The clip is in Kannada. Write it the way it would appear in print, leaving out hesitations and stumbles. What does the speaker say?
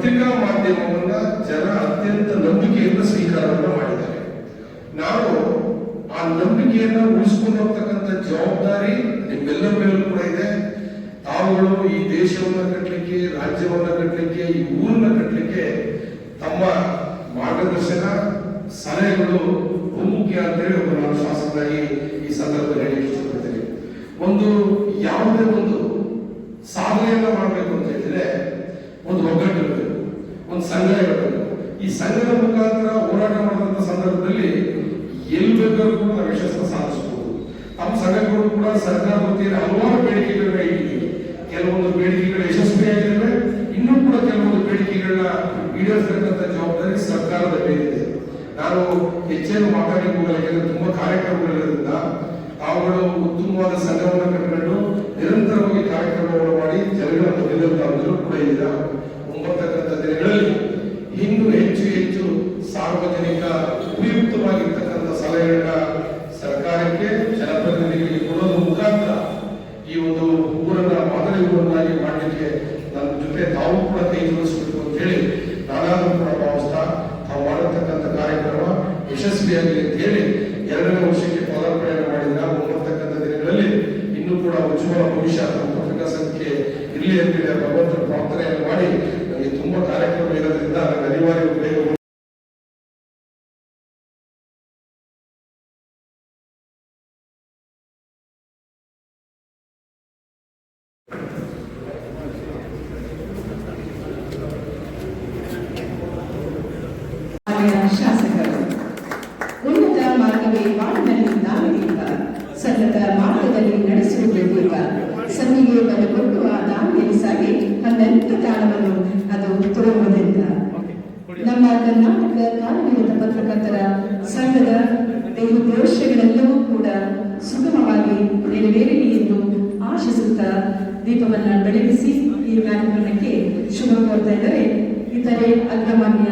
ಪತ್ರಿಕಾ ಮಾಧ್ಯಮವನ್ನ ಜನ ಅತ್ಯಂತ ನಂಬಿಕೆಯಿಂದ ಸ್ವೀಕಾರವನ್ನು ಮಾಡಿದ್ದಾರೆ. ನಾವು ಆ ನಂಬಿಕೆಯನ್ನ ಉಳಿಸ್ಕೊಂಡು ಹೋಗ್ತಕ್ಕಂಥ ಜವಾಬ್ದಾರಿ ನಿಮ್ಮೆಲ್ಲರ ಮೇಲೂ ಕೂಡ ಇದೆ. ತಾವುಗಳು ಈ ದೇಶವನ್ನ ಕಟ್ಟಲಿಕ್ಕೆ, ರಾಜ್ಯವನ್ನ ಕಟ್ಟಲಿಕ್ಕೆ, ಈ ಊರನ್ನ ಕಟ್ಟಲಿಕ್ಕೆ ತಮ್ಮ ಮಾರ್ಗದರ್ಶನ ಸಲಹೆಗಳು ಬಹುಮುಖ್ಯ ಅಂತೇಳಿ ನಾನು ಶಾಸಕರಾಗಿ ಈ ಸಂದರ್ಭದಲ್ಲಿ ಹೇಳಿ ಇಷ್ಟಪಡ್ತೇನೆ. ಯಾವುದೇ ಒಂದು ಸಾಧನೆಯನ್ನ ಮಾಡಬೇಕು ಅಂತ ಹೇಳಿದ್ರೆ ಒಂದು ಒಗ್ಗಟ್ಟು ಇರಬೇಕು, ಒಂದು ಸಂಘ ಇರಬೇಕು. ಈ ಸಂಘದ ಮುಖಾಂತರ ಹೋರಾಟ ಮಾಡಿದಂತ ಸಂದರ್ಭದಲ್ಲಿ ಎಲ್ಲಿ ಬೇಕಾದ್ರೂ ಕೂಡ ನಾವು ಯಶಸ್ಸನ್ನು ಸಾಧಿಸಬಹುದು. ನಮ್ಮ ಸಂಘಗಳು ಕೂಡ ಸರ್ಕಾರದ ವತಿಯಲ್ಲಿ ಹಲವಾರು ಬೇಡಿಕೆಗಳನ್ನ ಇಟ್ಟಿದ್ದೀವಿ. ಕೆಲವೊಂದು ಬೇಡಿಕೆಗಳು ಯಶಸ್ವಿಯಾಗಿದ್ದಾವೆ, ಇನ್ನೂ ಕೂಡ ಕೆಲವೊಂದು ಬೇಡಿಕೆಗಳನ್ನ ಈಡೇರಿಸತಕ್ಕಂಥ ಜವಾಬ್ದಾರಿ ಸರ್ಕಾರದ ಮೇಲಿದೆ. ನಾನು ಹೆಚ್ಚೇನು ಮಾತಾಡಲಿಕ್ಕೆ ಹೋಗಲ್ಲ, ಯಾಕಂದ್ರೆ ತುಂಬಾ ಕಾರ್ಯಕ್ರಮಗಳಿರೋದ್ರಿಂದ ತಾವುಗಳು ಉತ್ತಮವಾದ ಸಂಘವನ್ನು ಕಟ್ಟಿಕೊಂಡು ನಿರಂತರವಾಗಿ ಕಾರ್ಯಕ್ರಮವನ್ನು ಮಾಡಿ ಜನಗಳ ಮಧ್ಯದಲ್ಲಿ ತಾವೆಲ್ಲರೂ ಕೂಡ ಇದ್ದೀರಾ. ಮುಂಬರ್ತಕ್ಕಂಥ ದಿನಗಳಲ್ಲಿ ಇನ್ನೂ ಹೆಚ್ಚು ಹೆಚ್ಚು ಸಾರ್ವಜನಿಕ ಉಪಯುಕ್ತವಾಗಿರ್ತಕ್ಕಂಥ ಸಲಹೆಗಳನ್ನ ಸರ್ಕಾರಕ್ಕೆ, ಜನಪ್ರತಿನಿಧಿಗಳಿಗೆ ಕೊಡೋದ್ರ ಮುಖಾಂತರ ಈ ಒಂದು ಊರನ್ನ ಮಾದರಿ ಊರನ್ನಾಗಿ ಮಾಡಲಿಕ್ಕೆ ನನ್ನ ಜೊತೆ ತಾವು ಕೂಡ ಕೈ ಜೋಡಿಸಬೇಕು ಅಂತ ಹೇಳಿ ನಾನಾದ್ರೂ ಕೂಡ ಭಾವಿಸ್ತಾ ತಾವು ಮಾಡಿರ್ತಕ್ಕಂಥ ಕಾರ್ಯಕ್ರಮ ಯಶಸ್ವಿಯಾಗಲಿ ಅಂತ ಹೇಳಿ 2ನೇ ವರ್ಷಕ್ಕೆ ಪದಾರ್ಪಣೆ ಮಾಡಿದ ಮುಂಬರ್ತಕ್ಕಂಥ ದಿನಗಳಲ್ಲಿ ಇನ್ನೂ ಕೂಡ ಉಜ್ವಲ ಭವಿಷ್ಯ ಪತ್ರಿಕಾ ಸಂಖ್ಯೆ ಇರಲಿ ಅಂತೇಳಿ ಭಗವಂತನ ಪ್ರಾರ್ಥನೆಯನ್ನು ಮಾಡಿ ನನಗೆ ತುಂಬಾ ಕಾರ್ಯಕ್ರಮ ಇರೋದ್ರಿಂದ ನನಗೆ ಅನಿವಾರ್ಯ ಬೇಗ ಶಾಸಕರು ಉನ್ನತ ಮಾರ್ಗವೇ ಬಾಳಿನಲ್ಲಿ ನಾವಿದೀಗ, ಸನ್ನದ ಮಾರ್ಗದಲ್ಲಿ ನಡೆಸುವುದೀಗ, ಸಂಧಿಗೆ ಬಲಗೊಟ್ಟು ಆ ದಾರಿಯಲ್ಲಿ ಸಾಗಿ ಅನಂತ ಕಾಲವನ್ನು ಅದು ತೋರುವುದಿಲ್ಲ. ನಮ್ಮ ಕರ್ನಾಟಕ ಕಾರ್ಯನಿರತ ಪತ್ರಕರ್ತರ ಸಂಘದ ದೇಹೋದ್ದೇಶಗಳೆಲ್ಲವೂ ಕೂಡ ಸುಗಮವಾಗಿ ನೆರವೇರಲಿ ಎಂದು ಆಶಿಸುತ್ತಾ ದೀಪವನ್ನ ಬೆಳಗಿಸಿ ಈ ಕಾರ್ಯಕ್ರಮಕ್ಕೆ ಶುಭ ಕೋರ್ತಾ ಇದ್ದಾರೆ ಇತರೆ ಅಗ್ರಮಾನ್ಯ